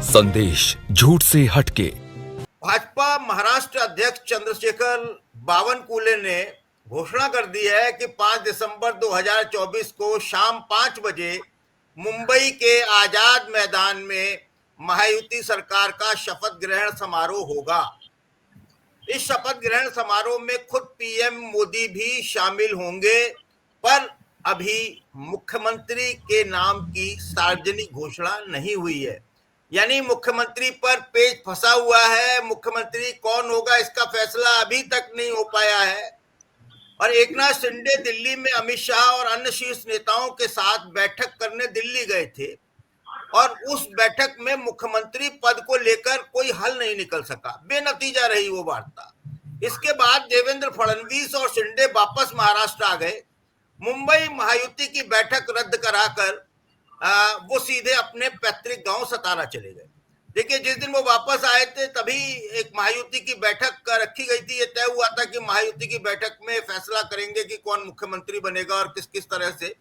संदेश झूठ से हटके। भाजपा महाराष्ट्र अध्यक्ष चंद्रशेखर बावनकुले ने घोषणा कर दी है कि 5 दिसंबर 2024 को शाम 5 बजे मुंबई के आजाद मैदान में महायुति सरकार का शपथ ग्रहण समारोह होगा। इस शपथ ग्रहण समारोह में खुद पीएम मोदी भी शामिल होंगे, पर अभी मुख्यमंत्री के नाम की सार्वजनिक घोषणा नहीं हुई है। यानी मुख्यमंत्री पर पेच फंसा हुआ है। मुख्यमंत्री कौन होगा इसका फैसला अभी तक नहीं हो पाया है। और एकनाथ शिंदे दिल्ली में अमित शाह और अन्य शीर्ष नेताओं के साथ बैठक करने दिल्ली गए थे और उस बैठक में मुख्यमंत्री पद को लेकर कोई हल नहीं निकल सका, बेनतीजा रही वो वार्ता। इसके बाद देवेंद्र फडणवीस और शिंदे वापस महाराष्ट्र आ गए। मुंबई महायुति की बैठक रद्द कराकर वो सीधे अपने पैतृक गांव सतारा चले गए। देखिए, जिस दिन वो वापस आए थे तभी एक महायुति की बैठक रखी गई थी। ये तय हुआ था कि महायुति की बैठक में फैसला करेंगे कि कौन मुख्यमंत्री बनेगा और किस किस तरह से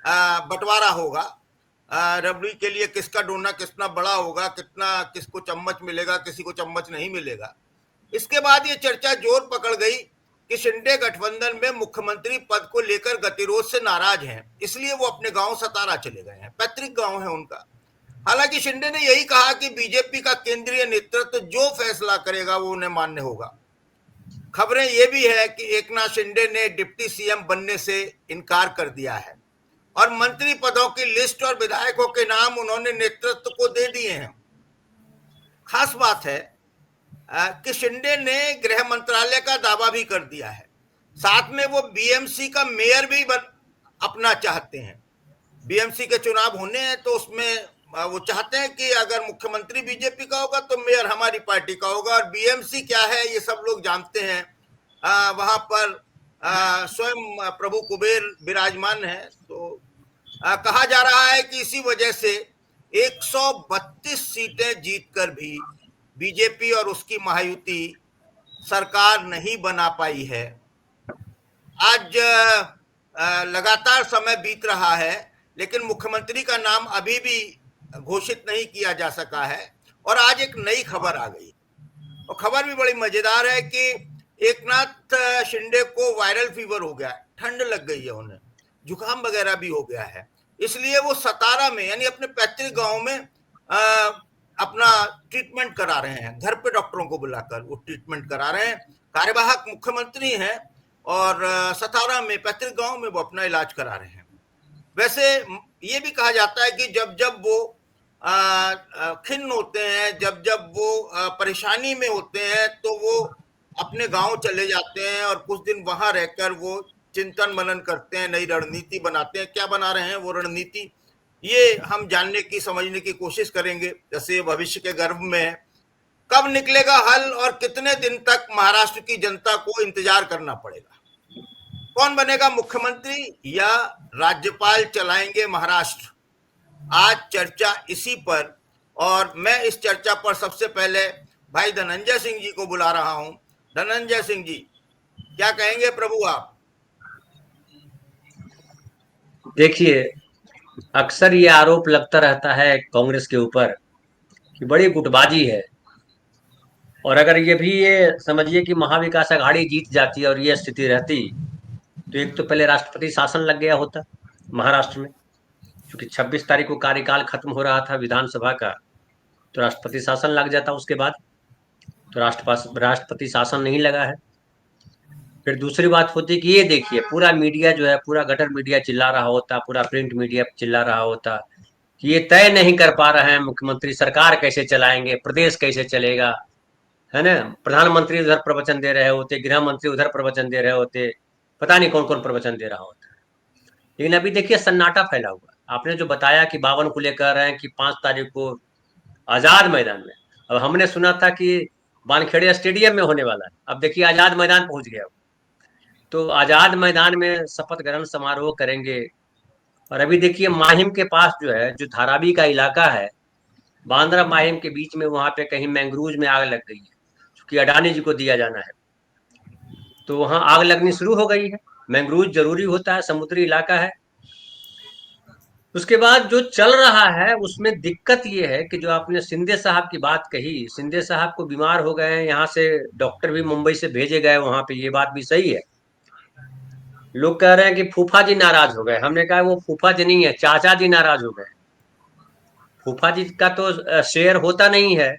बंटवारा होगा। रबड़ी के लिए किसका डोना कितना बड़ा होगा, कितना किसको चम्मच मिलेगा, किसी को चम्मच नहीं मिलेगा। इसके बाद ये चर्चा जोर पकड़ गई कि शिंदे गठबंधन में मुख्यमंत्री पद को लेकर गतिरोध से नाराज हैं, इसलिए वो अपने गांव सतारा चले गए हैं। पैतृक गांव है उनका। हालांकि शिंदे ने यही कहा कि बीजेपी का केंद्रीय नेतृत्व जो फैसला करेगा वो उन्हें मान्य होगा। खबरें ये भी है कि एकनाथ शिंदे ने डिप्टी सीएम बनने से इनकार कर दिया है और मंत्री पदों की लिस्ट और विधायकों के नाम उन्होंने नेतृत्व को दे दिए हैं। खास बात है कि शिंदे ने गृह मंत्रालय का दावा भी कर दिया है। साथ में वो बीएमसी का मेयर भी अपना चाहते हैं। बीएमसी के चुनाव होने हैं तो उसमें वो चाहते हैं कि अगर मुख्यमंत्री बीजेपी का होगा तो मेयर हमारी पार्टी का होगा। और बीएमसी क्या है ये सब लोग जानते हैं। वहां पर स्वयं प्रभु कुबेर विराजमान है। तो कहा जा रहा है कि इसी वजह से 132 सीटें जीतकर भी बीजेपी और उसकी महायुति सरकार नहीं बना पाई है। आज लगातार समय बीत रहा है लेकिन मुख्यमंत्री का नाम अभी भी घोषित नहीं किया जा सका है। और आज एक नई खबर आ गई और खबर भी बड़ी मजेदार है कि एकनाथ शिंदे को वायरल फीवर हो गया है, ठंड लग गई है उन्हें, जुकाम वगैरह भी हो गया है। इसलिए वो सतारा में यानी अपने पैतृक गांव में अपना ट्रीटमेंट करा रहे हैं। घर पे डॉक्टरों को बुलाकर वो ट्रीटमेंट करा रहे हैं। कार्यवाहक मुख्यमंत्री हैं और सतारा में पैतृक गांव में वो अपना इलाज करा रहे हैं। वैसे ये भी कहा जाता है कि जब जब वो खिन्न होते हैं, जब जब वो परेशानी में होते हैं तो वो अपने गांव चले जाते हैं और कुछ दिन वहां रहकर वो चिंतन मनन करते हैं, नई रणनीति बनाते हैं। क्या बना रहे हैं वो रणनीति, ये हम जानने की समझने की कोशिश करेंगे। जैसे भविष्य के गर्भ में है, कब निकलेगा हल और कितने दिन तक महाराष्ट्र की जनता को इंतजार करना पड़ेगा। कौन बनेगा मुख्यमंत्री या राज्यपाल चलाएंगे महाराष्ट्र, आज चर्चा इसी पर। और मैं इस चर्चा पर सबसे पहले भाई धनंजय सिंह जी को बुला रहा हूं। धनंजय सिंह जी, क्या कहेंगे प्रभु आप? देखिए, अक्सर ये आरोप लगता रहता है कांग्रेस के ऊपर कि बड़ी गुटबाजी है। और अगर ये समझिए कि महाविकास आघाड़ी जीत जाती और ये स्थिति रहती तो एक तो पहले राष्ट्रपति शासन लग गया होता महाराष्ट्र में, क्योंकि 26 तारीख को कार्यकाल खत्म हो रहा था विधानसभा का, तो राष्ट्रपति शासन लग जाता। उसके बाद तो राष्ट्रपति शासन नहीं लगा है। फिर दूसरी बात होती कि ये देखिए, पूरा मीडिया जो है, पूरा गटर मीडिया चिल्ला रहा होता, पूरा प्रिंट मीडिया चिल्ला रहा होता कि ये तय नहीं कर पा रहे हैं मुख्यमंत्री, सरकार कैसे चलाएंगे, प्रदेश कैसे चलेगा, है ना। प्रधानमंत्री उधर प्रवचन दे रहे होते, गृह मंत्री उधर प्रवचन दे रहे होते, पता नहीं कौन कौन प्रवचन दे रहा होता। लेकिन अभी देखिए सन्नाटा फैला हुआ। आपने जो बताया कि बावनकुले कह रहे हैं कि 5 तारीख को आजाद मैदान में, अब हमने सुना था कि वानखेड़े स्टेडियम में होने वाला है, अब देखिए आजाद मैदान पहुंच गया। तो आजाद मैदान में शपथ ग्रहण समारोह करेंगे। और अभी देखिए माहिम के पास जो है, जो धारावी का इलाका है, बांद्रा माहिम के बीच में, वहां पे कहीं मैंग्रोव में आग लग गई है, क्योंकि अडानी जी को दिया जाना है। तो वहां आग लगनी शुरू हो गई है। मैंग्रोव जरूरी होता है, समुद्री इलाका है। उसके बाद जो चल रहा है उसमें दिक्कत ये है कि जो आपने शिंदे साहब की बात कही, शिंदे साहब को बीमार हो गए हैं, यहाँ से डॉक्टर भी मुंबई से भेजे गए वहां पे, ये बात भी सही है। लोग कह रहे हैं कि फूफा जी नाराज हो गए। हमने कहा वो फूफा जी नहीं है, चाचा जी नाराज हो गए। फूफा जी का तो शेयर होता नहीं है,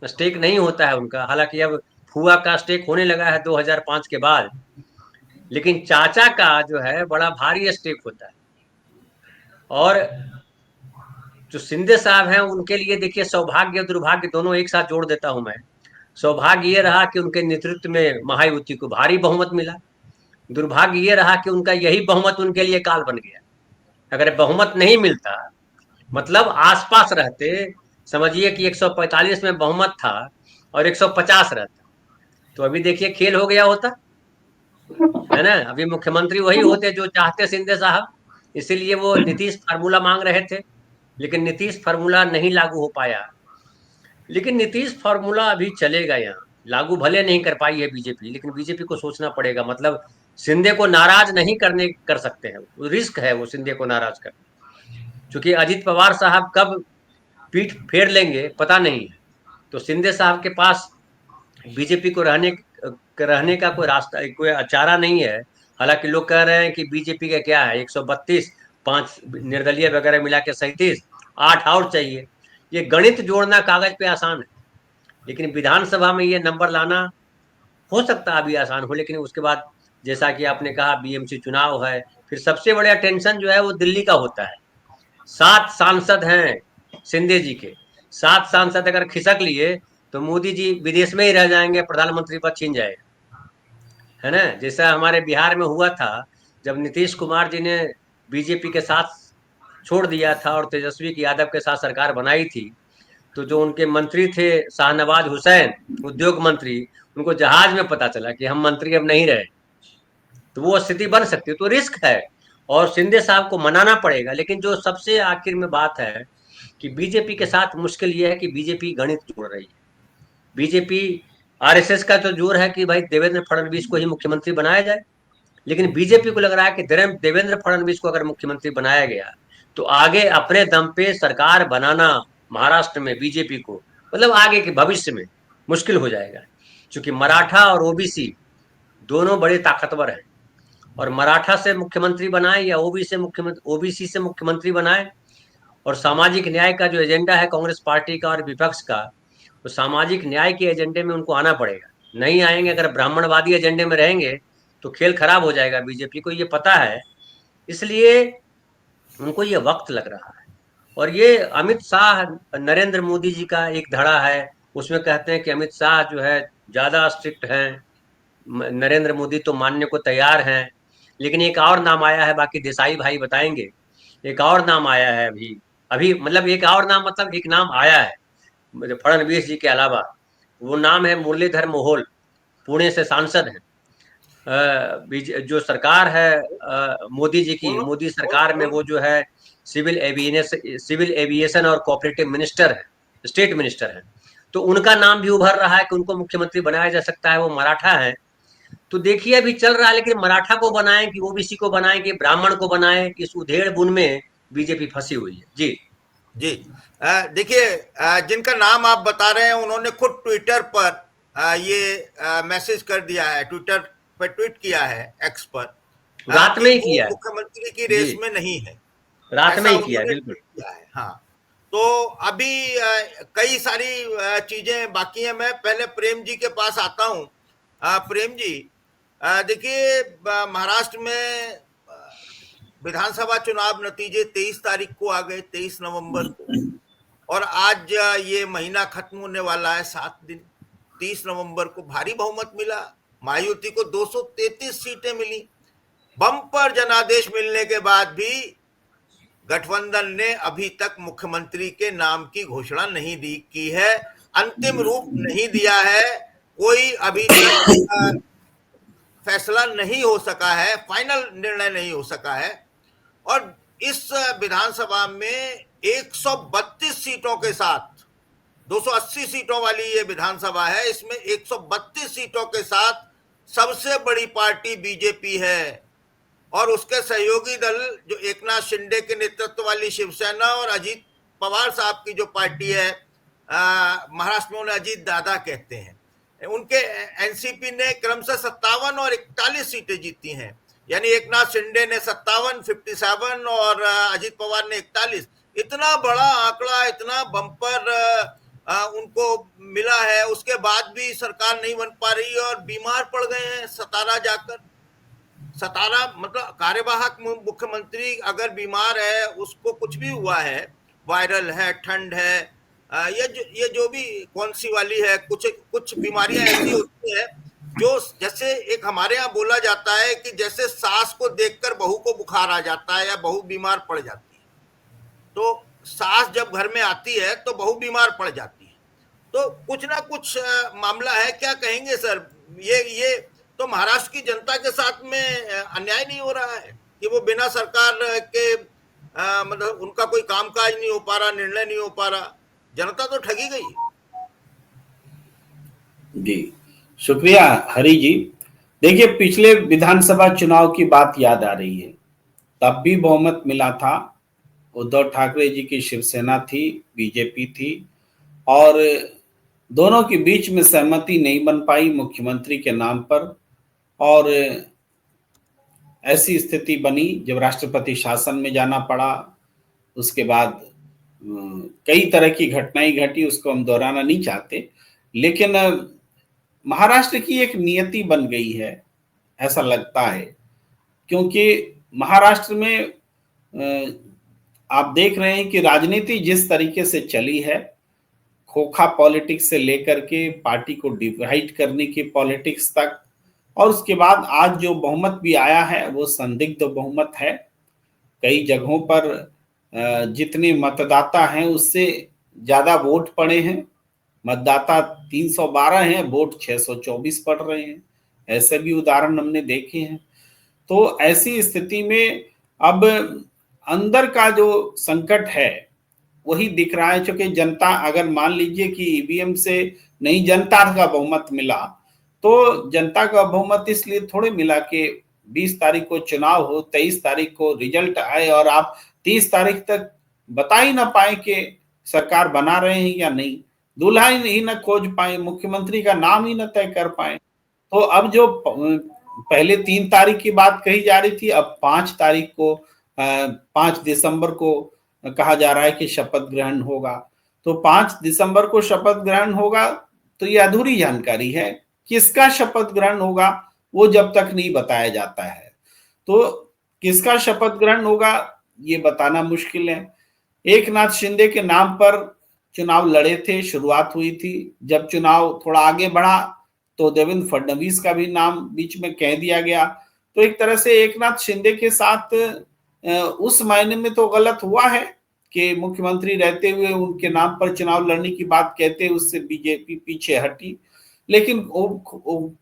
स्टेक नहीं होता है उनका। हालांकि अब फुआ का स्टेक होने लगा है 2005 के बाद, लेकिन चाचा का जो है बड़ा भारी स्टेक होता है। और जो शिंदे साहब हैं उनके लिए देखिए, सौभाग्य और दुर्भाग्य दोनों एक साथ जोड़ देता हूं मैं। सौभाग्य ये रहा कि उनके नेतृत्व में महायुति को भारी बहुमत मिला। दुर्भाग्य ये रहा कि उनका यही बहुमत उनके लिए काल बन गया। अगर बहुमत नहीं मिलता, मतलब आसपास रहते, समझिए कि 145 में बहुमत था और 150 रहता, तो अभी देखिए खेल हो गया होता, है ना। अभी मुख्यमंत्री वही होते जो चाहते शिंदे साहब। इसीलिए वो नीतीश फार्मूला मांग रहे थे, लेकिन नीतीश फार्मूला नहीं लागू हो पाया। लेकिन नीतीश फार्मूला अभी चलेगा यहाँ, लागू भले नहीं कर पाई है बीजेपी, लेकिन बीजेपी को सोचना पड़ेगा। मतलब शिंदे को नाराज नहीं करने कर सकते हैं, रिस्क है वो शिंदे को नाराज कर, क्योंकि अजित पवार साहब कब पीठ फेर लेंगे पता नहीं है। तो शिंदे साहब के पास बीजेपी को रहने का कोई रास्ता, कोई चारा नहीं है। हालांकि लोग कह रहे हैं कि बीजेपी का क्या है, 132, 5 निर्दलीय वगैरह मिला के 37, 8 और चाहिए। ये गणित जोड़ना कागज पे आसान है, लेकिन विधानसभा में ये नंबर लाना हो सकता है अभी आसान हो, लेकिन उसके बाद जैसा कि आपने कहा बीएमसी चुनाव है, फिर सबसे बड़ा टेंशन जो है वो दिल्ली का होता है। 7 सांसद हैं शिंदे जी के, 7 सांसद अगर खिसक लिए तो मोदी जी विदेश में ही रह जाएंगे, प्रधानमंत्री पद छीन जाएगा, है ना। जैसा हमारे बिहार में हुआ था, जब नीतीश कुमार जी ने बीजेपी के साथ छोड़ दिया था और तेजस्वी यादव के साथ सरकार बनाई थी, तो जो उनके मंत्री थे शाहनवाज हुसैन, उद्योग मंत्री, उनको जहाज में पता चला कि हम मंत्री अब नहीं रहे, तो वो स्थिति बन सकती है। तो रिस्क है और शिंदे साहब को मनाना पड़ेगा। लेकिन जो सबसे आखिर में बात है कि बीजेपी के साथ मुश्किल ये है कि बीजेपी गणित जोड़ रही है। बीजेपी, आरएसएस का तो जोर है कि भाई देवेंद्र फडणवीस को ही मुख्यमंत्री बनाया जाए, लेकिन बीजेपी को लग रहा है कि देवेंद्र फडणवीस को अगर मुख्यमंत्री बनाया गया तो आगे अपने दम पे सरकार बनाना महाराष्ट्र में बीजेपी को, मतलब आगे के भविष्य में मुश्किल हो जाएगा। क्योंकि मराठा और ओबीसी दोनों बड़े ताकतवर हैं, और मराठा से मुख्यमंत्री बनाए या ओबीसी से मुख्यमंत्री बनाए, और सामाजिक न्याय का जो एजेंडा है कांग्रेस पार्टी का और विपक्ष का, तो सामाजिक न्याय के एजेंडे में उनको आना पड़ेगा। नहीं आएंगे, अगर ब्राह्मणवादी एजेंडे में रहेंगे तो खेल खराब हो जाएगा। बीजेपी को ये पता है, इसलिए उनको ये वक्त लग रहा है। और ये अमित शाह, नरेंद्र मोदी जी का एक धड़ा है, उसमें कहते हैं कि अमित शाह जो है ज्यादा स्ट्रिक्ट हैं, नरेंद्र मोदी तो मानने को तैयार हैं। लेकिन एक और नाम आया है, बाकी देसाई भाई बताएंगे। एक और नाम आया है अभी अभी मतलब एक और नाम, मतलब एक नाम आया है फडणवीस जी के अलावा। वो नाम है मुरलीधर मोहोल, पुणे से सांसद हैं। जो सरकार है मोदी जी की, उन, मोदी उन, सरकार में उन, वो जो है सिविल एविएशन और कोऑपरेटिव मिनिस्टर है, स्टेट मिनिस्टर है। तो उनका नाम भी उभर रहा है कि उनको मुख्यमंत्री बनाया जा सकता है, वो मराठा है। तो देखिए अभी चल रहा है, लेकिन मराठा को बनाएं कि ओबीसी को बनाएं कि ब्राह्मण को बनाएं, इस उधेड़ बुन में बीजेपी फंसी हुई है। जी जी। देखिए, जिनका नाम आप बता रहे हैं उन्होंने खुद ट्विटर पर ये मैसेज कर दिया है, ट्विटर पर ट्वीट किया है, एक्स पर, रात कि में ही वो किया है। मुख्यमंत्री की जी रेस में नहीं है। रात में ऐसा ही किया है, उन्होंने बिल्कुल। ट्वीट किया है। हाँ, तो अभी कई सारी चीजें बाकी हैं। मैं पहले प्रेम जी के पास आता हूँ। प्रेम जी, देखिए, महाराष्ट्र में विधानसभा चुनाव नतीजे 23 तारीख को आ गए, 23 नवंबर को, और आज ये महीना खत्म होने वाला है, 7 दिन। 30 नवंबर को भारी बहुमत मिला, महायुति को 233 सीटें मिली। बम्पर जनादेश मिलने के बाद भी गठबंधन ने अभी तक मुख्यमंत्री के नाम की घोषणा नहीं की है, अंतिम रूप नहीं दिया है। कोई अभी तक फैसला नहीं हो सका है, फाइनल निर्णय नहीं हो सका है। और इस विधानसभा में 132 सीटों के साथ, 280 सीटों वाली ये विधानसभा है, इसमें 132 सीटों के साथ सबसे बड़ी पार्टी बीजेपी है और उसके सहयोगी दल जो एकनाथ शिंदे के नेतृत्व वाली शिवसेना और अजीत पवार साहब की जो पार्टी है, महाराष्ट्र में उन्हें अजीत दादा कहते हैं, उनके एनसीपी ने क्रमशः 57 और 41 सीटें जीती हैं। यानी एकनाथ शिंदे ने 57, 57 और अजीत पवार ने 41। इतना बड़ा आंकड़ा, इतना बम्पर उनको मिला है, उसके बाद भी सरकार नहीं बन पा रही और बीमार पड़ गए हैं सतारा जाकर। सतारा मतलब कार्यवाहक मुख्यमंत्री अगर बीमार है, उसको कुछ भी हुआ है, वायरल है, ठंड है, ये जो भी कौन सी वाली है, कुछ बीमारियां ऐसी होती है जो, जैसे एक हमारे यहाँ बोला जाता है कि जैसे सास को देखकर बहू को बुखार आ जाता है या बहू बीमार पड़ जाती है, तो सास जब घर में आती है तो बहू बीमार पड़ जाती है। तो कुछ ना कुछ मामला है। क्या कहेंगे सर, ये तो महाराष्ट्र की जनता के साथ में अन्याय नहीं हो रहा है कि वो बिना सरकार के मतलब उनका कोई कामकाज नहीं हो पा रहा, निर्णय नहीं हो पा रहा, जनता तो ठगी गई। जी शुक्रिया हरि जी। देखिए, पिछले विधानसभा चुनाव की बात याद आ रही है, तब भी बहुमत मिला था। उद्धव ठाकरे जी की शिवसेना थी, बीजेपी थी, और दोनों के बीच में सहमति नहीं बन पाई मुख्यमंत्री के नाम पर, और ऐसी स्थिति बनी जब राष्ट्रपति शासन में जाना पड़ा। उसके बाद कई तरह की घटनाएं घटी, उसको हम दोहराना नहीं चाहते, लेकिन महाराष्ट्र की एक नियति बन गई है ऐसा लगता है, क्योंकि महाराष्ट्र में आप देख रहे हैं कि राजनीति जिस तरीके से चली है, खोखा पॉलिटिक्स से लेकर के पार्टी को डिवाइड करने की पॉलिटिक्स तक, और उसके बाद आज जो बहुमत भी आया है वो संदिग्ध बहुमत है। कई जगहों पर जितने मतदाता हैं उससे ज्यादा वोट पड़े हैं। मतदाता 312 हैं, वोट 624 पड़ रहे हैं। ऐसे भी उदाहरण हमने देखे हैं। तो ऐसी स्थिति में अब अंदर का जो संकट है वही दिख रहा है, क्योंकि जनता, अगर मान लीजिए कि ईवीएम से नहीं जनता का बहुमत मिला, तो जनता का बहुमत इसलिए थोड़े मिला कि 20 तारीख को चुनाव हो, 23 तारीख को रिजल्ट आए और आप 30 तारीख तक बता ही ना पाए कि सरकार बना रहे हैं या नहीं, दूल्हा ही न खोज पाए, मुख्यमंत्री का नाम ही न तय कर पाए। तो अब जो पहले 3 तारीख की बात कही जा रही थी, अब 5 तारीख को 5 दिसंबर को कहा जा रहा है कि शपथ ग्रहण होगा। तो 5 दिसंबर को शपथ ग्रहण होगा, तो ये अधूरी जानकारी है। किसका शपथ ग्रहण होगा वो जब तक नहीं बताया जाता है, तो किसका शपथ ग्रहण होगा ये बताना मुश्किल है। एकनाथ शिंदे के नाम पर चुनाव लड़े थे, शुरुआत हुई थी। जब चुनाव थोड़ा आगे बढ़ा तो देवेंद्र फडणवीस का भी नाम बीच में कह दिया गया। तो एक तरह से एकनाथ शिंदे के साथ उस मायने में तो गलत हुआ है कि मुख्यमंत्री रहते हुए उनके नाम पर चुनाव लड़ने की बात कहते, उससे बीजेपी पीछे हटी। लेकिन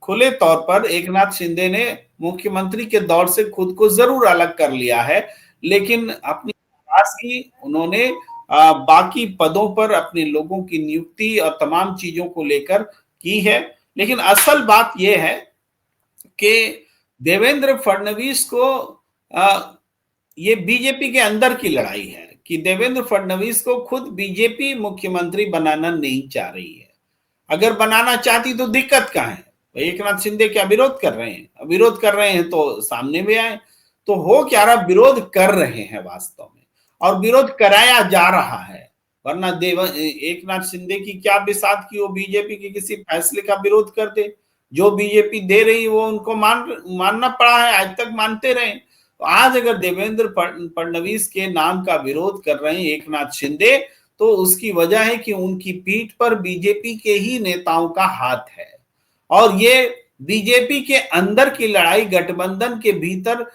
खुले तौर पर एकनाथ शिंदे ने मुख्यमंत्री के दौर से खुद को जरूर अलग कर लिया है, लेकिन अपनी की उन्होंने बाकी पदों पर अपने लोगों की नियुक्ति और तमाम चीजों को लेकर की है। लेकिन असल बात यह है कि देवेंद्र फडणवीस को ये बीजेपी के अंदर की लड़ाई है कि देवेंद्र फडणवीस को खुद बीजेपी मुख्यमंत्री बनाना नहीं चाह रही है। अगर बनाना चाहती तो दिक्कत कहाँ है? एकनाथ शिंदे क्या विरोध कर रहे हैं? विरोध कर रहे हैं तो सामने में आए। तो हो क्या रहा, विरोध कर रहे हैं वास्तव में, और विरोध कराया जा रहा है। वरना एकनाथ शिंदे की क्या बिसात की वो बीजेपी के किसी फैसले का विरोध कर दे। जो बीजेपी दे रही वो उनको मानना पड़ा है, आज तक मानते रहे। तो आज अगर देवेंद्र फडणवीस के नाम का विरोध कर रहे हैं एकनाथ शिंदे, तो उसकी वजह है कि उनकी पीठ पर बीजेपी के ही नेताओं का हाथ है, और ये बीजेपी के अंदर की लड़ाई गठबंधन के भीतर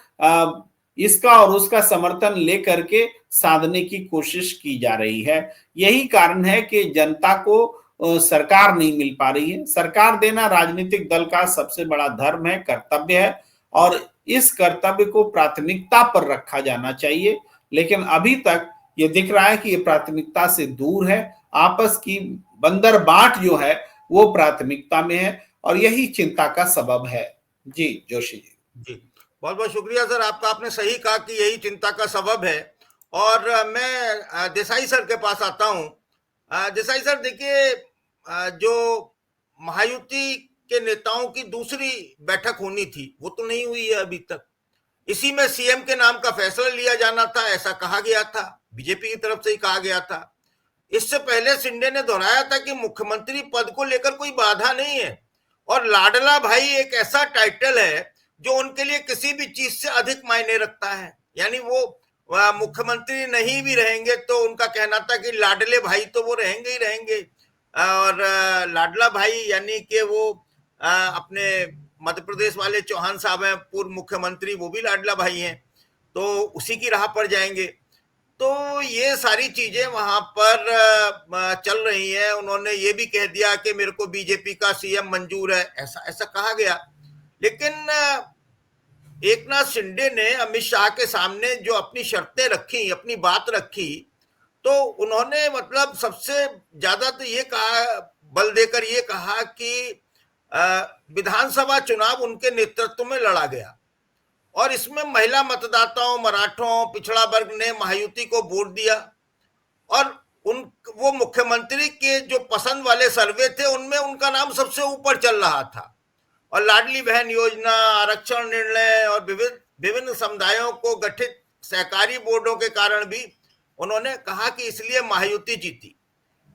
इसका और उसका समर्थन लेकर के साधने की कोशिश की जा रही है। यही कारण है कि जनता को सरकार नहीं मिल पा रही है। सरकार देना राजनीतिक दल का सबसे बड़ा धर्म है, कर्तव्य है, और इस कर्तव्य को प्राथमिकता पर रखा जाना चाहिए। लेकिन अभी तक ये दिख रहा है कि ये प्राथमिकता से दूर है। आपस की बंदर बांट जो है वो प्राथमिकता में है, और यही चिंता का सबब है। जी जोशी जी। जी, बहुत बहुत शुक्रिया सर आपका। आपने सही कहा कि यही चिंता का सबब है। और मैं देसाई सर के पास आता हूँ। देसाई सर देखिए, जो महायुति के नेताओं की दूसरी बैठक होनी थी वो तो नहीं हुई है अभी तक। इसी में सीएम के नाम का फैसला लिया जाना था, ऐसा कहा गया था, बीजेपी की तरफ से ही कहा गया था। इससे पहले शिंदे ने दोहराया था कि मुख्यमंत्री पद को लेकर कोई बाधा नहीं है, और लाडला भाई एक ऐसा टाइटल है जो उनके लिए किसी भी चीज से अधिक मायने रखता है। यानी वो मुख्यमंत्री नहीं भी रहेंगे तो उनका कहना था कि लाडले भाई तो वो रहेंगे ही रहेंगे। और लाडला भाई यानी कि वो अपने मध्य प्रदेश वाले चौहान साहब हैं, पूर्व मुख्यमंत्री, वो भी लाडला भाई हैं, तो उसी की राह पर जाएंगे। तो ये सारी चीजें वहां पर चल रही हैं। उन्होंने ये भी कह दिया कि मेरे को बीजेपी का सीएम मंजूर है, ऐसा ऐसा कहा गया। लेकिन एकनाथ शिंदे ने अमित शाह के सामने जो अपनी शर्तें रखी, अपनी बात रखी, तो उन्होंने मतलब सबसे ज्यादा तो ये कहा, बल देकर ये कहा कि विधानसभा चुनाव उनके नेतृत्व में लड़ा गया, और इसमें महिला मतदाताओं, मराठों, पिछड़ा वर्ग ने महायुति को वोट दिया। और उन वो मुख्यमंत्री के जो पसंद वाले सर्वे थे उनमें उनका नाम सबसे ऊपर चल रहा था। और लाडली बहन योजना, आरक्षण निर्णय और विभिन्न समुदायों को गठित सहकारी बोर्डों के कारण भी उन्होंने कहा कि इसलिए महायुति जीती।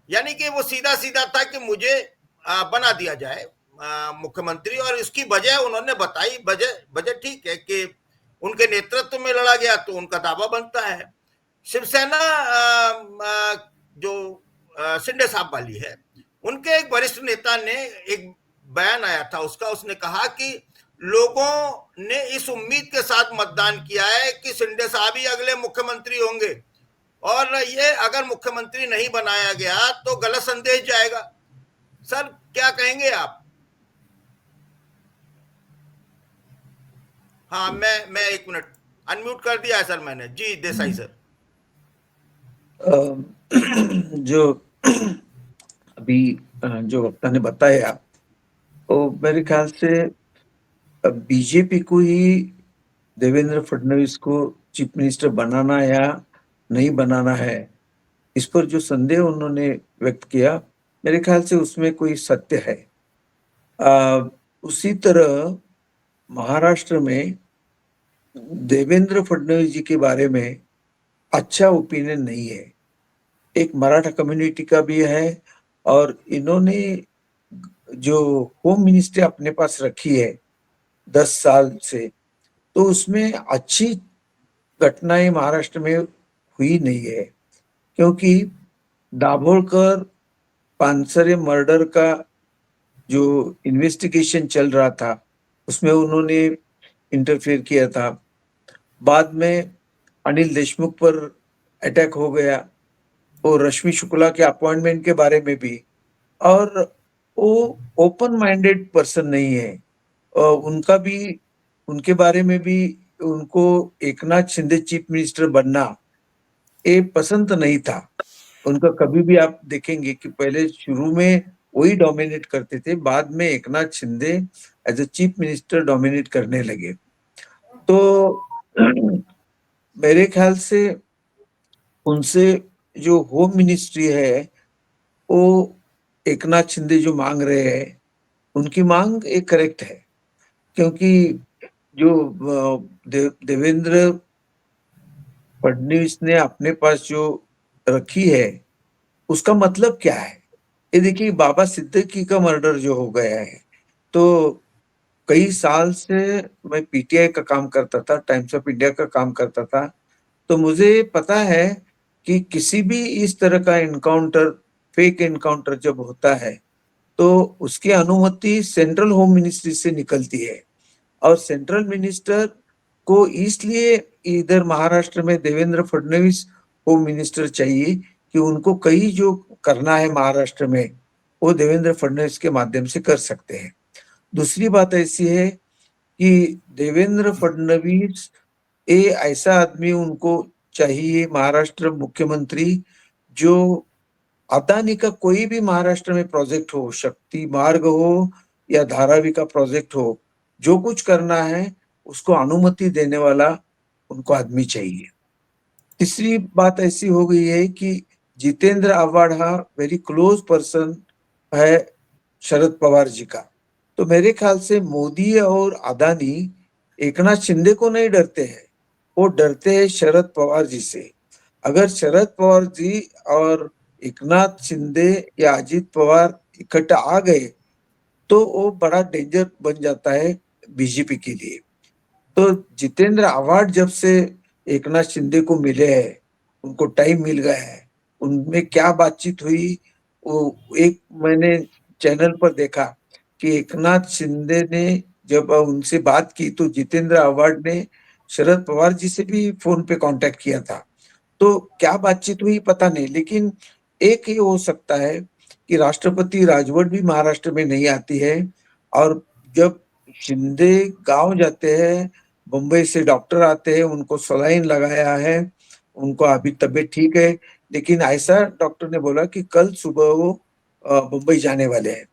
यानी कि वो सीधा सीधा था कि मुझे बना दिया जाए मुख्यमंत्री, और इसकी वजह उन्होंने बताई। वजह ठीक है कि उनके नेतृत्व में लड़ा गया तो उनका दावा बनता है। शिवसेना जो शिंदे साहब वाली है, उनके एक वरिष्ठ नेता ने एक बयान आया था उसका, उसने कहा कि लोगों ने इस उम्मीद के साथ मतदान किया है कि शिंदे साहब ही अगले मुख्यमंत्री होंगे, और ये अगर मुख्यमंत्री नहीं बनाया गया तो गलत संदेश जाएगा। सर क्या कहेंगे आप? हाँ, मैं एक मिनट अनम्यूट कर दिया है सर मैंने। जी देसाई सर। जो अभी जो वक्ता ने बताया, तो मेरे ख्याल से बीजेपी को ही देवेंद्र फडणवीस को चीफ मिनिस्टर बनाना या नहीं बनाना है, इस पर जो संदेह उन्होंने व्यक्त किया, मेरे ख्याल से उसमें कोई सत्य है। उसी तरह महाराष्ट्र में देवेंद्र फडणवीस जी के बारे में अच्छा ओपिनियन नहीं है। एक मराठा कम्युनिटी का भी है, और इन्होंने जो होम मिनिस्ट्री अपने पास रखी है 10 साल से, तो उसमें अच्छी घटनाएं महाराष्ट्र में हुई नहीं है। क्योंकि दाभोलकर पानसरे मर्डर का जो इन्वेस्टिगेशन चल रहा था उसमें उन्होंने इंटरफेयर किया था। बाद में अनिल देशमुख पर अटैक हो गया, और रश्मि शुक्ला के अपॉइंटमेंट के बारे में भी। और वो ओपन माइंडेड पर्सन नहीं है, और उनका भी, उनके बारे में भी उनको एकनाथ शिंदे चीफ मिनिस्टर बनना ये पसंद नहीं था उनका। कभी भी आप देखेंगे कि पहले शुरू में वही डोमिनेट करते थे, बाद में Eknath Shinde as a chief minister dominate करने लगे। तो मेरे ख्याल से उनसे जो होम मिनिस्ट्री है वो एकनाथ शिंदे जो मांग रहे हैं, उनकी मांग एक करेक्ट है। क्योंकि जो देवेंद्र फडणवीस ने अपने पास जो रखी है उसका मतलब क्या है? ये देखिए, बाबा सिद्दीकी का मर्डर जो हो गया है, तो कई साल से मैं पीटीआई का काम करता था, टाइम्स ऑफ इंडिया का काम करता था, तो मुझे पता है कि किसी भी इस तरह का एनकाउंटर, फेक एनकाउंटर जब होता है तो उसकी अनुमति सेंट्रल होम मिनिस्ट्री से निकलती है। और सेंट्रल मिनिस्टर को इसलिए इधर महाराष्ट्र में देवेंद्र फडणवीस होम मिनिस्टर चाहिए कि उनको कई जो करना है महाराष्ट्र में वो देवेंद्र फडणवीस के माध्यम से कर सकते हैं। दूसरी बात ऐसी है कि देवेंद्र फडणवीस ऐसा आदमी उनको चाहिए महाराष्ट्र मुख्यमंत्री, जो अदानी का कोई भी महाराष्ट्र में प्रोजेक्ट हो, शक्ति मार्ग हो या धारावी का प्रोजेक्ट हो, जो कुछ करना है उसको अनुमति देने वाला उनको आदमी चाहिए। तीसरी बात ऐसी हो गई है कि Jitendra Avaada very close person है शरद पवार जी का। तो मेरे ख्याल से मोदी और अदानी एकनाथ शिंदे को नहीं डरते हैं, वो डरते हैं शरद पवार जी से। अगर शरद पवार जी और एकनाथ शिंदे या अजित पवार इकट्ठा आ गए तो वो बड़ा डेंजर बन जाता है बीजेपी के लिए। तो जितेंद्र आव्हाड जब से एकनाथ शिंदे को मिले हैं, उनको टाइम मिल गया है, उनमें क्या बातचीत हुई, वो एक मैंने चैनल पर देखा कि एकनाथ शिंदे ने जब उनसे बात की तो जितेंद्र आव्हाड ने शरद पवार जी से भी फोन पे कांटेक्ट किया था। तो क्या बातचीत हुई पता नहीं, लेकिन एक ही हो सकता है कि राष्ट्रपति राजवट भी महाराष्ट्र में नहीं आती है। और जब शिंदे गांव जाते हैं, मुंबई से डॉक्टर आते हैं, उनको सलाइन लगाया है, उनको अभी तबीयत ठीक है, लेकिन ऐसा डॉक्टर ने बोला कि कल सुबह वो मुंबई जाने वाले हैं।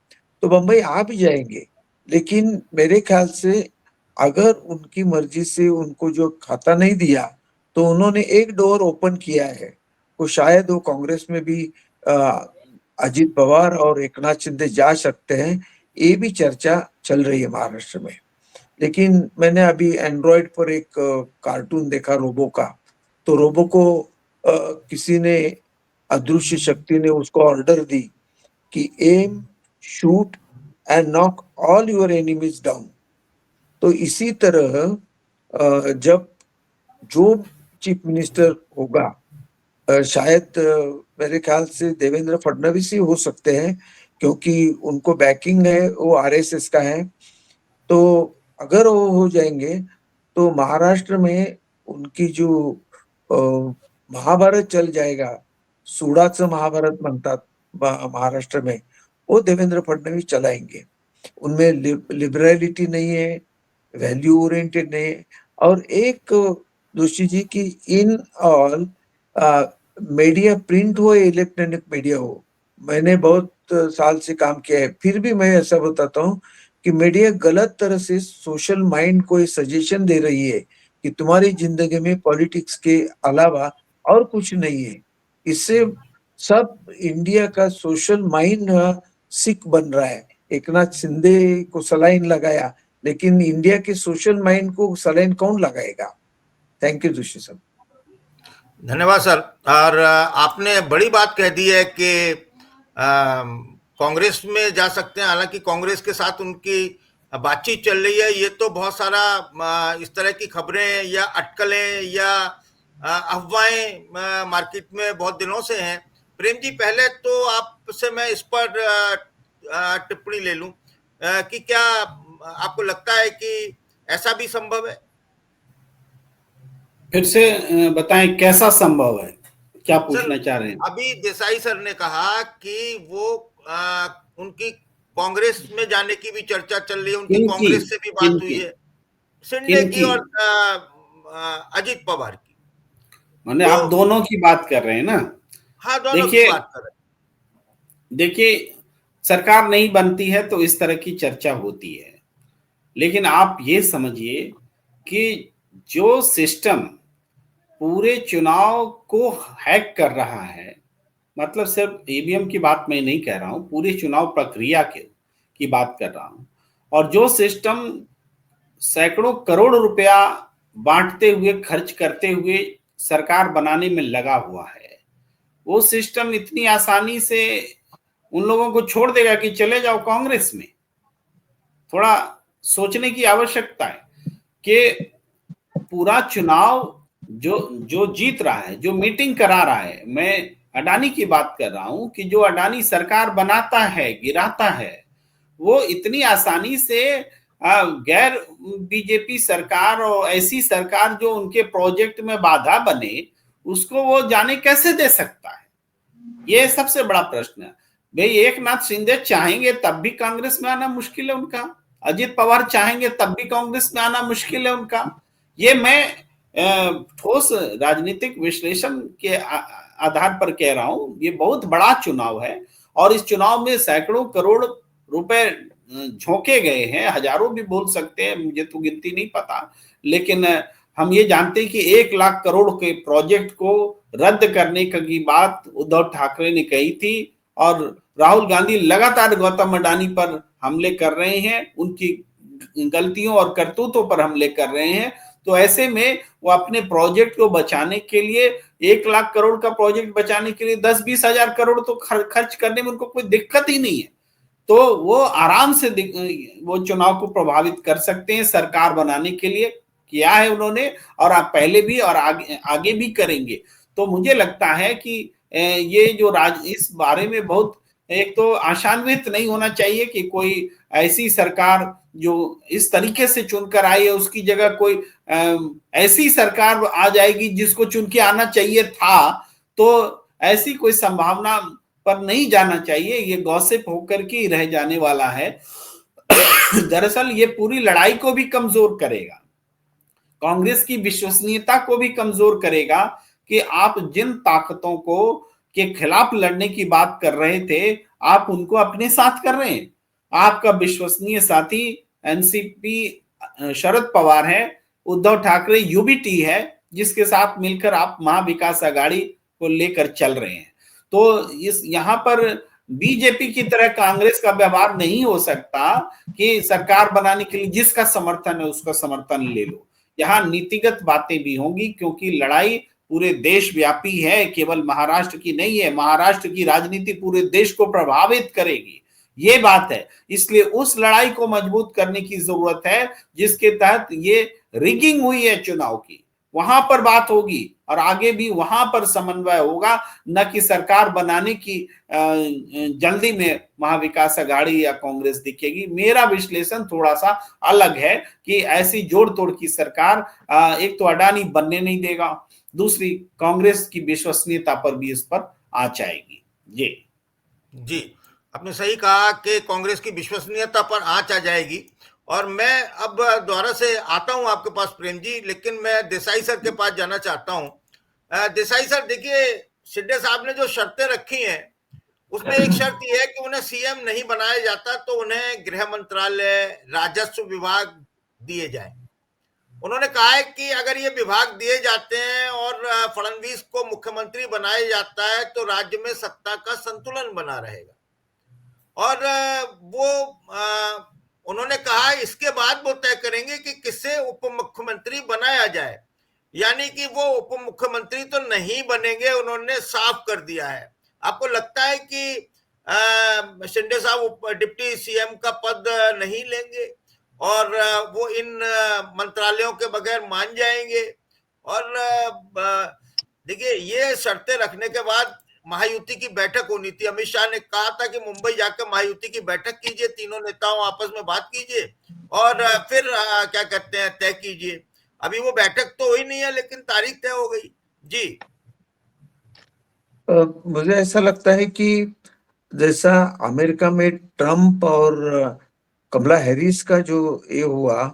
तो मुंबई आ भी जाएंगे, लेकिन मेरे ख्याल से अगर उनकी मर्जी से उनको जो खाता नहीं दिया तो उन्होंने एक डोर ओपन किया है, वो शायद वो कांग्रेस में भी अजित पवार और एकनाथ शिंदे जा सकते हैं। ये भी चर्चा चल रही है महाराष्ट्र में। लेकिन मैंने अभी एंड्रॉइड पर एक कार्टून देखा रोबो का। तो रोबो को किसी ने, अदृश्य शक्ति ने उसको ऑर्डर दी कि aim, shoot and knock all your enemies down. तो इसी तरह जब जो चीफ मिनिस्टर होगा, शायद मेरे ख्याल से देवेंद्र फडणवीस ही हो सकते हैं, क्योंकि उनको बैकिंग है, वो आरएसएस का है। तो अगर वो हो जाएंगे तो महाराष्ट्र में उनकी जो महाभारत चल जाएगा, सूडाचं महाभारत म्हणतात महाराष्ट्र में, वो देवेंद्र फडणवीस चलाएंगे। उनमें लिबरलिटी नहीं है, वैल्यू ओरिएंटेड नहीं है। और एक दोषी जी की इन ऑल मीडिया, प्रिंट हो या इलेक्ट्रॉनिक मीडिया हो, मैंने बहुत साल से काम किया है, फिर भी मैं ऐसा बताता हूँ कि मीडिया गलत तरह से सोशल माइंड को सजेशन दे रही है कि तुम्हारी जिंदगी में पॉलिटिक्स के अलावा और कुछ नहीं है। इससे सब इंडिया का सोशल माइंड सिक बन रहा है। एकनाथ शिंदे को सलाइन लगाया, लेकिन इंडिया के सोशल माइंड को सलाइन कौन लगाएगा? थैंक यू जोशी साहब। धन्यवाद सर। और आपने बड़ी बात कह दी है कि कांग्रेस में जा सकते हैं, हालांकि कांग्रेस के साथ उनकी बातचीत चल रही है। ये तो बहुत सारा इस तरह की खबरें या अटकलें या अफवाहें मार्केट में बहुत दिनों से हैं। प्रेम जी, पहले तो आपसे मैं इस पर टिप्पणी ले लूं कि क्या आपको लगता है कि ऐसा भी संभव है? फिर से बताएं कैसा संभव है, क्या पूछना चाह रहे हैं? अभी देसाई सर ने कहा कि वो उनकी कांग्रेस में जाने की भी चर्चा चल रही है, उनकी कांग्रेस से भी बात हुई है, शिंदे की और अजित पवार की। माने आप दोनों की बात कर रहे हैं ना? हाँ, दोनों की बात कर रहे हैं। देखिए, सरकार नहीं बनती है तो इस तरह की चर्चा होती है, लेकिन आप ये समझिए कि जो सिस्टम पूरे चुनाव को हैक कर रहा है, मतलब सिर्फ ईवीएम की बात मैं नहीं कह रहा हूं, पूरी चुनाव प्रक्रिया की बात कर रहा हूं, और जो सिस्टम सैकड़ों करोड़ रुपया बांटते हुए, खर्च करते हुए सरकार बनाने में लगा हुआ है, वो सिस्टम इतनी आसानी से उन लोगों को छोड़ देगा कि चले जाओ कांग्रेस में? थोड़ा सोचने की आवश्यकता है कि पूरा चुनाव जो जीत रहा है, जो मीटिंग करा रहा है, मैं अडानी की बात कर रहा हूं कि जो अडानी सरकार बनाता है, गिराता है, वो इतनी आसानी से गैर बीजेपी सरकार और ऐसी सरकार जो उनके प्रोजेक्ट में बाधा बने, उसको वो जाने कैसे दे सकता है? ये सबसे बड़ा प्रश्न है। भाई, एकनाथ शिंदे चाहेंगे तब भी कांग्रेस में आना मुश्किल है उनका, अजित पवार चाहेंगे तब भी कांग्रेस में आना मुश्किल है उनका। ये मैं ठोस राजनीतिक विश्लेषण के आधार पर कह रहा हूं। ये बहुत बड़ा चुनाव है और इस चुनाव में सैकड़ों करोड़ रुपए झोंके गए हैं, हजारों भी बोल सकते हैं, मुझे तो गिनती नहीं पता, लेकिन हम ये जानते हैं कि 1 लाख करोड़ के प्रोजेक्ट को रद्द करने की बात उद्धव ठाकरे ने कही थी, और राहुल गांधी लगातार गौतम अडानी पर हमले कर रहे हैं, उनकी गलतियों और करतूतों पर हमले कर रहे हैं। तो ऐसे में वो अपने प्रोजेक्ट को बचाने के लिए 1 लाख करोड़ का प्रोजेक्ट बचाने के लिए 10-20 हजार करोड़ तो खर्च करने में उनको कोई दिक्कत ही नहीं है। तो वो आराम से वो चुनाव को प्रभावित कर सकते हैं, सरकार बनाने के लिए किया है उन्होंने, और आप पहले भी और आगे भी करेंगे। तो मुझे लगता है कि ये जो इस बारे में बहुत एक तो आशान्वित नहीं होना चाहिए कि कोई ऐसी सरकार जो इस तरीके से चुनकर आई है उसकी जगह कोई ऐसी सरकार आ जाएगी जिसको चुन के आना चाहिए था, तो ऐसी कोई संभावना पर नहीं जाना चाहिए। ये गॉसिप होकर के ही रह जाने वाला है। दरअसल ये पूरी लड़ाई को भी कमजोर करेगा, कांग्रेस की विश्वसनीयता को भी कमजोर करेगा कि आप जिन ताकतों को के खिलाफ लड़ने की बात कर रहे थे, आप उनको अपने साथ कर रहे हैं। आपका विश्वसनीय साथी एनसीपी शरद पवार है, उद्धव ठाकरे यूबीटी है, जिसके साथ मिलकर आप महाविकास आघाड़ी को लेकर चल रहे हैं। तो इस यहाँ पर बीजेपी की तरह कांग्रेस का व्यवहार नहीं हो सकता कि सरकार बनाने के लिए जिसका समर्थन है उसका समर्थन ले लो। यहाँ नीतिगत बातें भी होंगी, क्योंकि लड़ाई पूरे देश व्यापी है, केवल महाराष्ट्र की नहीं है। महाराष्ट्र की राजनीति पूरे देश को प्रभावित करेगी, ये बात है। इसलिए उस लड़ाई को मजबूत करने की जरूरत है जिसके तहत ये रिगिंग हुई है चुनाव की, वहां पर बात होगी और आगे भी वहां पर समन्वय होगा, न कि सरकार बनाने की जल्दी में महाविकास आघाड़ी या कांग्रेस दिखेगी। मेरा विश्लेषण थोड़ा सा अलग है कि ऐसी जोड़ तोड़ की सरकार एक तो अडानी बनने नहीं देगा, दूसरी कांग्रेस की विश्वसनीयता पर भी इस पर आंच आएगी। जी, आपने सही कहा कि कांग्रेस की विश्वसनीयता पर आंच आ जाएगी। और मैं अब दोबारा से आता हूं आपके पास प्रेम जी, लेकिन मैं देसाई सर के पास जाना चाहता हूं। देसाई सर, देखिए, शिंदे साहब ने जो शर्तें रखी हैं उसमें एक शर्त यह है कि उन्हें सीएम नहीं बनाया जाता तो उन्हें गृह मंत्रालय, राजस्व विभाग दिए जाए। उन्होंने कहा है कि अगर ये विभाग दिए जाते हैं और फडणवीस को मुख्यमंत्री बनाया जाता है तो राज्य में सत्ता का संतुलन बना रहेगा। और वो उन्होंने कहा इसके बाद वो तय करेंगे कि किसे उप मुख्यमंत्री बनाया जाए, यानी कि वो उप मुख्यमंत्री तो नहीं बनेंगे, उन्होंने साफ कर दिया है। आपको लगता है कि शिंदे साहब डिप्टी सीएम का पद नहीं लेंगे और वो इन मंत्रालयों के बगैर मान जाएंगे? और देखिए, ये शर्तें रखने के बाद महायुति की बैठक होनी थी। अमित शाह ने कहा था कि मुंबई जाकर महायुति की बैठक कीजिए, तीनों नेताओं आपस में बात कीजिए और फिर क्या कहते हैं तय कीजिए। अभी वो बैठक तो हुई नहीं है, लेकिन तारीख तय हो गई। जी, मुझे ऐसा लगता है कि जैसा अमेरिका में ट्रम्प और कमला हैरिस का जो ये हुआ,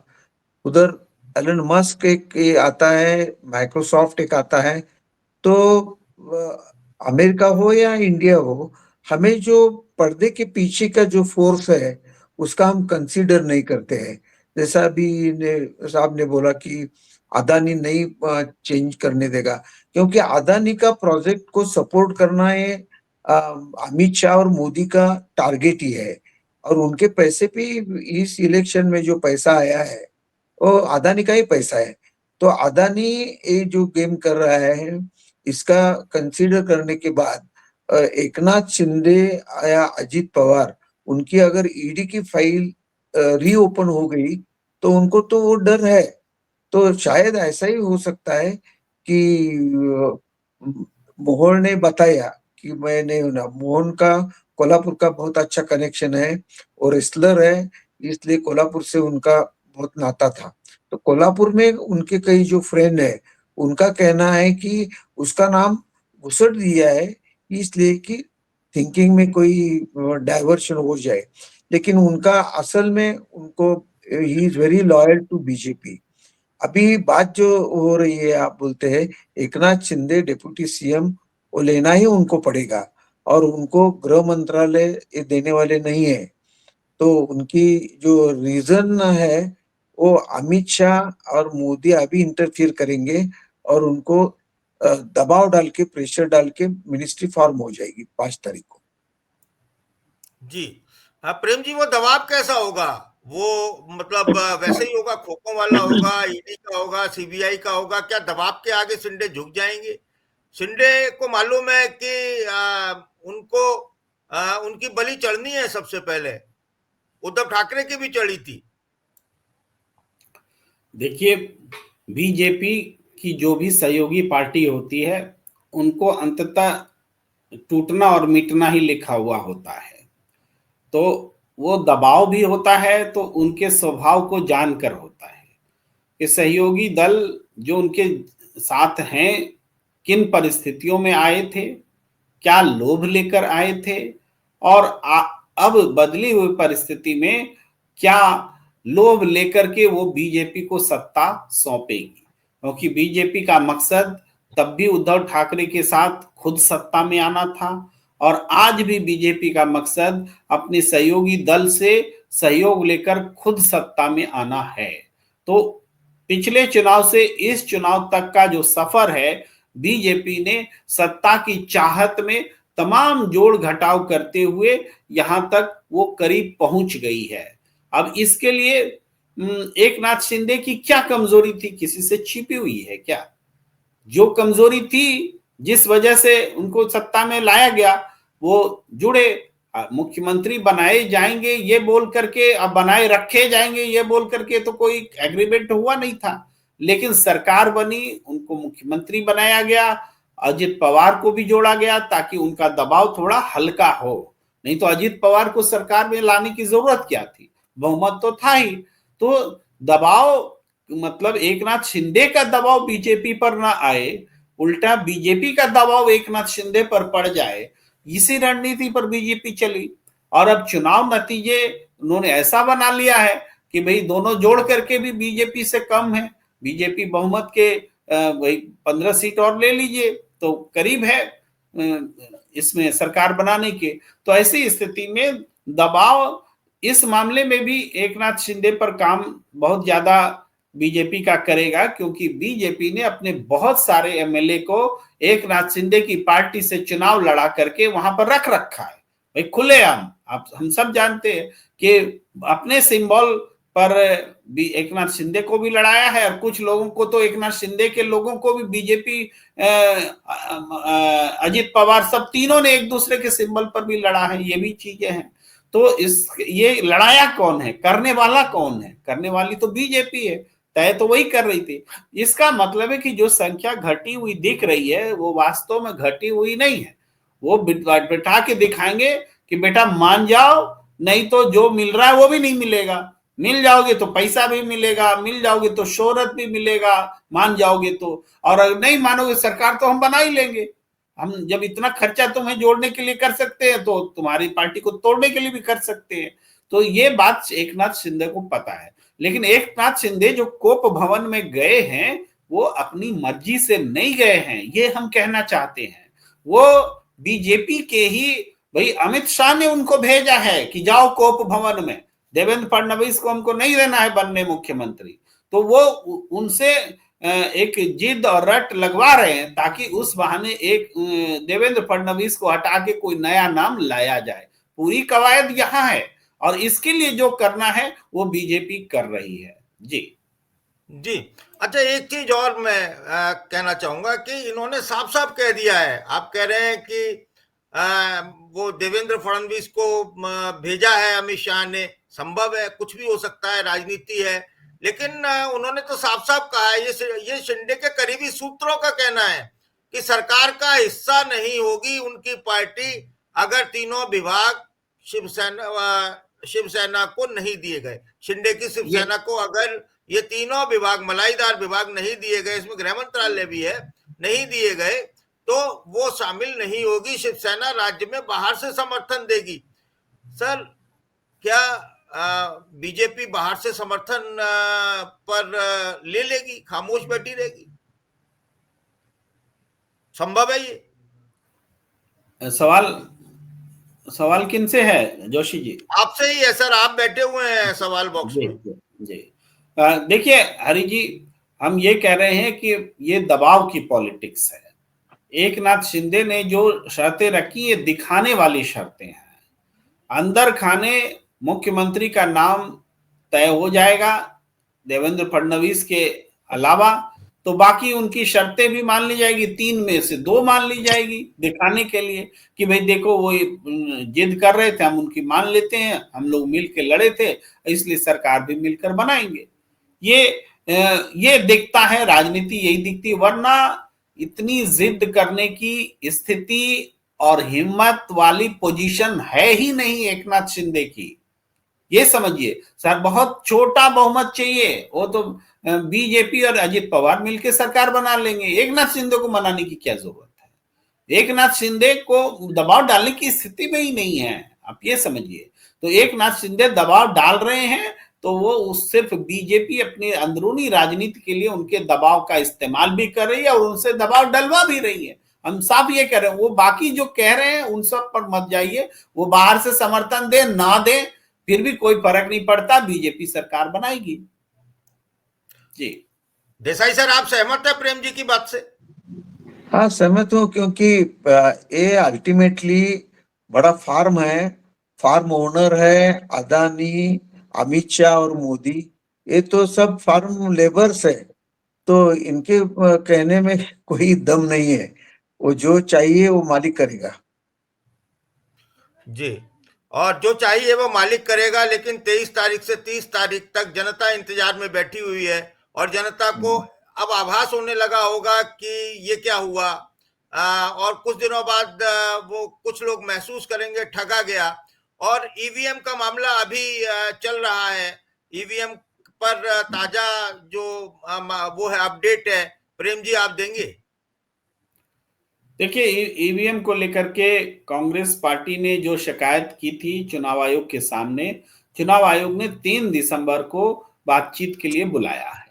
उधर एलन मस्क एक आता है, माइक्रोसॉफ्ट एक आता है। तो अमेरिका हो या इंडिया हो, हमें जो पर्दे के पीछे का जो फोर्स है उसका हम कंसीडर नहीं करते हैं। जैसा अभी साहब ने बोला कि अदानी नहीं चेंज करने देगा, क्योंकि अदानी का प्रोजेक्ट को सपोर्ट करना है अमित शाह और मोदी का टारगेट ही है। और उनके पैसे पे इस इलेक्शन में जो पैसा आया है वो अदानी का ही पैसा है। तो अदानी ये जो गेम कर रहा है, इसका कंसीडर करने के बाद एकनाथ शिंदे या अजित पवार, उनकी अगर ईडी की फाइल रीओपन हो गई तो उनको तो वो डर है। तो शायद ऐसा ही हो सकता है कि मोहन ने बताया कि मैंने मोहन का कोल्हापुर का बहुत अच्छा कनेक्शन है और रेसलर है, इसलिए कोल्हापुर से उनका बहुत नाता था। तो कोल्हापुर में उनके कई जो फ्रेंड है, उनका कहना है कि उसका नाम घुसड़ दिया है इसलिए कि थिंकिंग में कोई डाइवर्शन हो जाए। लेकिन उनका असल में उनको ही is very loyal to BJP. अभी बात जो हो रही है, आप बोलते हैं एकनाथ शिंदे डिप्टी सीएम, वो लेना ही उनको पड़ेगा और उनको गृह मंत्रालय देने वाले नहीं है। तो उनकी जो रीजन है वो अमित शाह और मोदी अभी इंटरफियर करेंगे और उनको दबाव डाल के, प्रेशर डाल के मिनिस्ट्री फॉर्म हो जाएगी 5 तारीख को। जी। प्रेम जी, वो दबाव कैसा होगा? वो मतलब वैसे ही होगा, खोखों वाला होगा, ईडी का होगा, सीबीआई का होगा? क्या दबाव के आगे शिंदे झुक जाएंगे? शिंदे को मालूम है कि उनको उनकी बलि चढ़नी है। सबसे पहले उद्धव ठाकरे की भी चढ़ी थी। देखिए, बीजेपी की जो भी सहयोगी पार्टी होती है उनको अंततः टूटना और मिटना ही लिखा हुआ होता है। तो वो दबाव भी होता है तो उनके स्वभाव को जानकर होता है कि सहयोगी दल जो उनके साथ हैं किन परिस्थितियों में आए थे, क्या लोभ लेकर आए थे, और अब बदली हुई परिस्थिति में क्या लोभ लेकर के वो बीजेपी को सत्ता सौंपेगी। क्योंकि बीजेपी का मकसद तब भी उद्धव ठाकरे के साथ खुद सत्ता में आना था और आज भी बीजेपी का मकसद अपने सहयोगी दल से सहयोग लेकर खुद सत्ता में आना है। तो पिछले चुनाव से इस चुनाव तक का जो सफर है, बीजेपी ने सत्ता की चाहत में तमाम जोड़ घटाव करते हुए यहां तक वो करीब पहुंच गई है। अब इसके लिए एक नाथ शिंदे की क्या कमजोरी थी? किसी से छिपी हुई है क्या? जो कमजोरी थी, जिस वजह से उनको सत्ता में लाया गया, वो जुड़े मुख्यमंत्री बनाए जाएंगे ये बोल करके, अब बनाए रखे जाएंगे ये बोल करके तो कोई एग्रीमेंट हुआ नहीं था, लेकिन सरकार बनी, उनको मुख्यमंत्री बनाया गया, अजित पवार को भी जोड़ा गया ताकि उनका दबाव थोड़ा हल्का हो। नहीं तो अजित पवार को सरकार में लाने की जरूरत क्या थी? बहुमत तो था ही। तो दबाव मतलब एक नाथ शिंदे का दबाव बीजेपी पर ना आए, उल्टा बीजेपी का दबाव एक नाथ शिंदे पर पड़ जाए, इसी रणनीति पर बीजेपी चली। और अब चुनाव नतीजे उन्होंने ऐसा बना लिया है कि भाई दोनों जोड़ करके भी बीजेपी से कम है। बीजेपी बहुमत के वही 15 सीट और ले लीजिए तो करीब है इसमें सरकार बनाने के। तो ऐसी स्थिति में दबाव इस मामले में भी एक नाथ शिंदे पर काम बहुत ज्यादा बीजेपी का करेगा, क्योंकि बीजेपी ने अपने बहुत सारे एमएलए को एक नाथ शिंदे की पार्टी से चुनाव लड़ा करके वहां पर रख रखा है। भाई खुलेआम आप हम सब जानते हैं कि अपने सिंबल पर भी एक नाथ शिंदे को भी लड़ाया है और कुछ लोगों को तो एक नाथ शिंदे के लोगों को भी बीजेपी अजित पवार सब तीनों ने एक दूसरे के सिंबल पर भी लड़ा है। ये भी चीजें हैं। तो ये लड़ाया कौन है? करने वाला कौन है? करने वाली तो बीजेपी है, तय तो वही कर रही थी। इसका मतलब है कि जो संख्या घटी हुई दिख रही है वो वास्तव में घटी हुई नहीं है। वो बिठा के दिखाएंगे कि बेटा मान जाओ, नहीं तो जो मिल रहा है वो भी नहीं मिलेगा। मिल जाओगे तो पैसा भी मिलेगा, मिल जाओगे तो शोहरत भी मिलेगा, मान जाओगे तो, और अगर नहीं मानोगे सरकार तो हम बना ही लेंगे। हम जब इतना खर्चा तुम्हें जोड़ने के लिए कर सकते हैं तो तुम्हारी पार्टी को तोड़ने के लिए भी कर सकते हैं। तो ये बात एक नाथ शिंदे को पता है। लेकिन एक नाथ शिंदे जो कोप भवन में गए हैं वो अपनी मर्जी से नहीं गए हैं, ये हम कहना चाहते हैं। वो बीजेपी के ही भाई अमित शाह ने उनको भेजा है कि जाओ कोप भवन में, देवेंद्र फडणवीस को हमको नहीं देना है बनने मुख्यमंत्री। तो वो उनसे एक जिद और रट लगवा रहे हैं ताकि उस बहाने एक देवेंद्र फडणवीस को हटा के कोई नया नाम लाया जाए। पूरी कवायद यहाँ है और इसके लिए जो करना है वो बीजेपी कर रही है। जी जी। अच्छा, एक चीज और मैं कहना चाहूंगा कि इन्होंने साफ साफ कह दिया है। आप कह रहे हैं कि वो देवेंद्र फडणवीस को भेजा है अमित शाह ने, संभव है, कुछ भी हो सकता है, राजनीति है, लेकिन उन्होंने तो साफ साफ कहा है, ये शिंदे के करीबी सूत्रों का कहना है कि सरकार का हिस्सा नहीं होगी उनकी पार्टी अगर तीनों विभाग शिवसेना को नहीं दिए गए। शिंदे की शिवसेना को अगर ये तीनों विभाग, मलाईदार विभाग नहीं दिए गए, इसमें गृह मंत्रालय भी है, नहीं दिए गए तो वो शामिल नहीं होगी। शिवसेना राज्य में बाहर से समर्थन देगी। सर, क्या बीजेपी बाहर से समर्थन पर ले लेगी, खामोश बैठी रहेगी? संभव है ये सवाल सवाल किनसे है जोशी जी? आपसे ही है सर, आप बैठे हुए हैं सवाल बॉक्स जी में। जी जी। देखिए हरि जी, हम ये कह रहे हैं कि ये दबाव की पॉलिटिक्स है। एक नाथ शिंदे ने जो शर्तें रखी, ये दिखाने वाली शर्तें हैं। अंदर खाने मुख्यमंत्री का नाम तय हो जाएगा देवेंद्र फडणवीस के अलावा, तो बाकी उनकी शर्तें भी मान ली जाएगी, 3 में से 2 मान ली जाएगी दिखाने के लिए कि भाई देखो वो जिद कर रहे थे, हम उनकी मान लेते हैं, हम लोग मिल के लड़े थे, इसलिए सरकार भी मिलकर बनाएंगे। ये दिखता है, राजनीति यही दिखती है, वरना इतनी जिद करने की स्थिति और हिम्मत वाली पोजीशन है ही नहीं एकनाथ शिंदे की। ये समझिए सर, बहुत छोटा बहुमत चाहिए, वो तो बीजेपी और अजित पवार मिलकर सरकार बना लेंगे। एकनाथ शिंदे को मनाने की क्या जरूरत है? एकनाथ शिंदे को दबाव डालने की स्थिति में ही नहीं है, आप ये समझिए। तो एकनाथ शिंदे दबाव डाल रहे हैं, तो वो सिर्फ बीजेपी अपनी अंदरूनी राजनीति के लिए उनके दबाव का इस्तेमाल भी कर रही है और उनसे दबाव डलवा भी रही है। हम साफ ये कह रहे हैं, वो बाकी जो कह रहे हैं उन सब पर मत जाइए, वो बाहर से समर्थन दे ना दे फिर भी कोई फर्क नहीं पड़ता, बीजेपी सरकार बनाएगी। जी देसाई सर, आप सहमत है प्रेम जी की बात से? हाँ, सहमत हूँ, क्योंकि ये अल्टीमेटली बड़ा फार्म है, फार्म ओनर है अदानी, अमित शाह और मोदी, ये तो सब फार्म लेबर्स है। तो इनके कहने में कोई दम नहीं है, वो जो चाहिए वो मालिक करेगा। जी, और जो चाहिए वो मालिक करेगा, लेकिन 23 तारीख से 30 तारीख तक जनता इंतजार में बैठी हुई है और जनता को अब आभास होने लगा होगा कि ये क्या हुआ। और कुछ दिनों बाद वो कुछ लोग महसूस करेंगे ठगा गया। और ईवीएम का मामला अभी चल रहा है। ईवीएम पर ताजा जो वो है अपडेट है, प्रेम जी आप देंगे? देखिए, ईवीएम को लेकर के कांग्रेस पार्टी ने जो शिकायत की थी चुनाव आयोग के सामने, चुनाव आयोग ने 3 दिसंबर को बातचीत के लिए बुलाया है।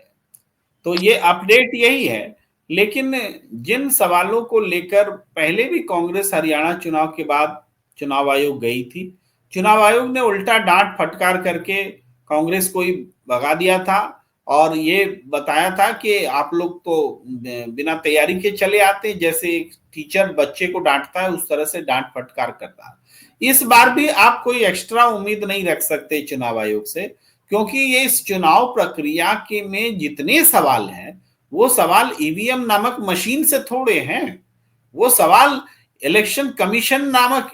तो ये अपडेट यही है। लेकिन जिन सवालों को लेकर पहले भी कांग्रेस हरियाणा चुनाव के बाद चुनाव आयोग गई थी, चुनाव आयोग ने उल्टा डांट फटकार करके कांग्रेस को ही भगा दिया था और ये बताया था कि आप लोग तो बिना तैयारी के चले आते, जैसे एक टीचर बच्चे को डांटता है उस तरह से डांट फटकार करता है। इस बार भी आप कोई एक्स्ट्रा उम्मीद नहीं रख सकते चुनाव आयोग से, क्योंकि ये इस चुनाव प्रक्रिया के में जितने सवाल हैं वो सवाल ईवीएम नामक मशीन से थोड़े हैं, वो सवाल इलेक्शन कमीशन नामक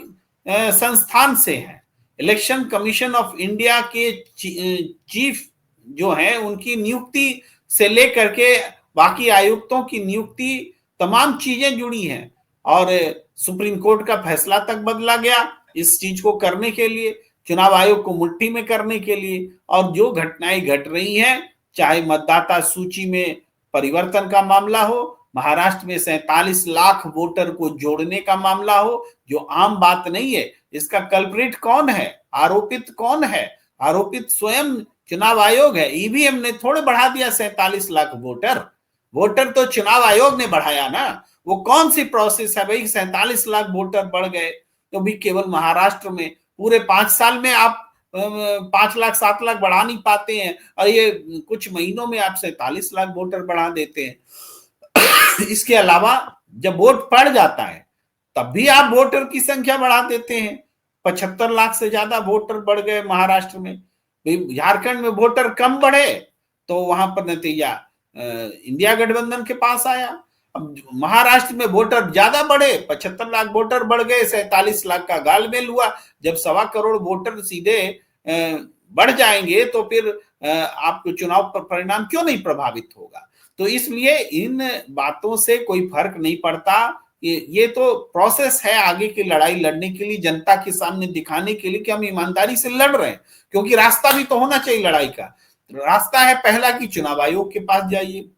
संस्थान से हैं। इलेक्शन कमीशन ऑफ इंडिया के चीफ जो है उनकी नियुक्ति से लेकर के बाकी आयुक्तों की नियुक्ति, तमाम चीजें जुड़ी हैं और सुप्रीम कोर्ट का फैसला तक बदला गया इस चीज को करने के लिए, चुनाव आयोग को मुट्ठी में करने के लिए। और जो घटनाएं घट रही हैं, चाहे मतदाता सूची में परिवर्तन का मामला हो, महाराष्ट्र में 47 लाख वोटर को जोड़ने का मामला हो, जो आम बात नहीं है, इसका कल्प्रिट कौन है, आरोपित कौन है? आरोपित स्वयं चुनाव आयोग है। ईवीएम ने थोड़े बढ़ा दिया 47 लाख वोटर तो चुनाव आयोग ने बढ़ाया ना। वो कौन सी प्रोसेस है भाई, 47 लाख वोटर बढ़ गए? तो भी केवल महाराष्ट्र में पूरे 5 साल में आप 5 लाख 7 लाख बढ़ा नहीं पाते हैं और ये कुछ महीनों में आप 47 लाख वोटर बढ़ा देते हैं। इसके अलावा जब वोट पड़ जाता है तब भी आप वोटर की संख्या बढ़ा देते हैं। 75 लाख से ज्यादा वोटर बढ़ गए महाराष्ट्र में। झारखंड में वोटर कम बढ़े तो वहां पर नतीजा इंडिया गठबंधन के पास आया। अब महाराष्ट्र में वोटर ज्यादा बढ़े, 75 लाख वोटर बढ़ गए, 47 लाख का गालमेल हुआ। जब 1.25 करोड़ वोटर सीधे बढ़ जाएंगे तो फिर आपको चुनाव पर परिणाम क्यों नहीं प्रभावित होगा? तो इसलिए इन बातों से कोई फर्क नहीं पड़ता। ये तो प्रोसेस है आगे की लड़ाई लड़ने के लिए, जनता के सामने दिखाने के लिए कि हम ईमानदारी से लड़ रहे हैं, क्योंकि रास्ता भी तो होना चाहिए लड़ाई का। रास्ता है पहला कि चुनाव आयोग के पास जाइए,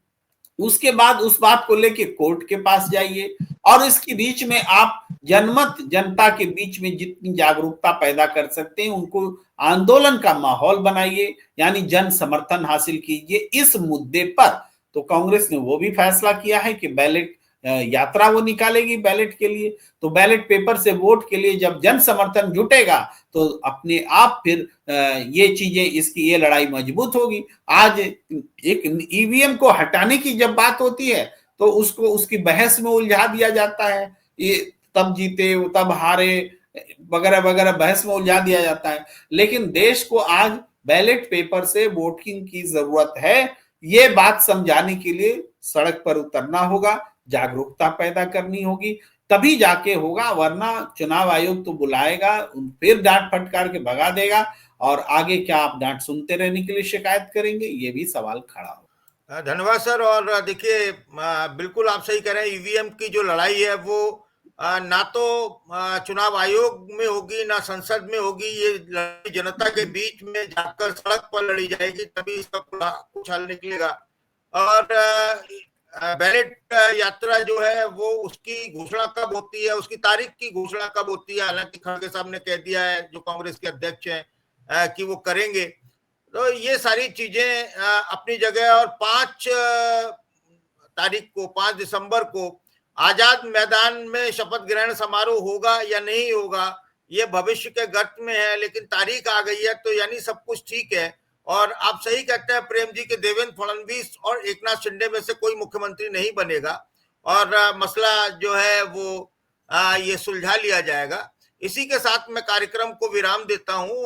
उसके बाद उस बात को लेके कोर्ट के पास जाइए और इसके बीच में आप जनमत, जनता के बीच में जितनी जागरूकता पैदा कर सकते हैं उनको आंदोलन का माहौल बनाइए, यानी जन समर्थन हासिल कीजिए इस मुद्दे पर। तो कांग्रेस ने वो भी फैसला किया है कि बैलेट यात्रा वो निकालेगी बैलेट के लिए। तो बैलेट पेपर से वोट के लिए जब जन समर्थन जुटेगा तो अपने आप फिर ये चीजें, इसकी ये लड़ाई मजबूत होगी। आज एक ईवीएम को हटाने की जब बात होती है तो उसको उसकी बहस में उलझा दिया जाता है, ये तब जीते तब हारे वगैरह वगैरह बहस में उलझा दिया जाता है। लेकिन देश को आज बैलेट पेपर से वोटिंग की जरूरत है, ये बात समझाने के लिए सड़क पर उतरना होगा, जागरूकता पैदा करनी होगी, तभी जाके होगा। वरना चुनाव आयोग तो बुलाएगा, फिर डांट फटकार के भगा देगा, और आगे क्या आप डांट सुनते रहने के लिए शिकायत करेंगे, ये भी सवाल खड़ा होगा। धन्यवाद सर। और देखिए, बिल्कुल आप सही कह रहे हैं, ईवीएम की जो लड़ाई है वो ना तो चुनाव आयोग में होगी ना संसद में होगी, ये लड़ाई जनता के बीच में जाकर सड़क पर लड़ी जाएगी, तभी इसका कुछ हल निकलेगा। और बैलेट यात्रा जो है वो उसकी घोषणा कब होती है, उसकी तारीख की घोषणा कब होती है, हालांकि खड़गे साहब ने कह दिया है, जो कांग्रेस के अध्यक्ष हैं, कि वो करेंगे। तो ये सारी चीजें अपनी जगह। और 5 तारीख को, 5 दिसंबर को आजाद मैदान में शपथ ग्रहण समारोह होगा या नहीं होगा, ये भविष्य के गर्त में है, लेकिन तारीख आ गई है तो यानी सब कुछ ठीक है। और आप सही कहते हैं प्रेम जी के देवेंद्र फडणवीस और एकनाथ शिंदे में से कोई मुख्यमंत्री नहीं बनेगा, और मसला जो है वो ये सुलझा लिया जाएगा। इसी के साथ मैं कार्यक्रम को विराम देता हूं।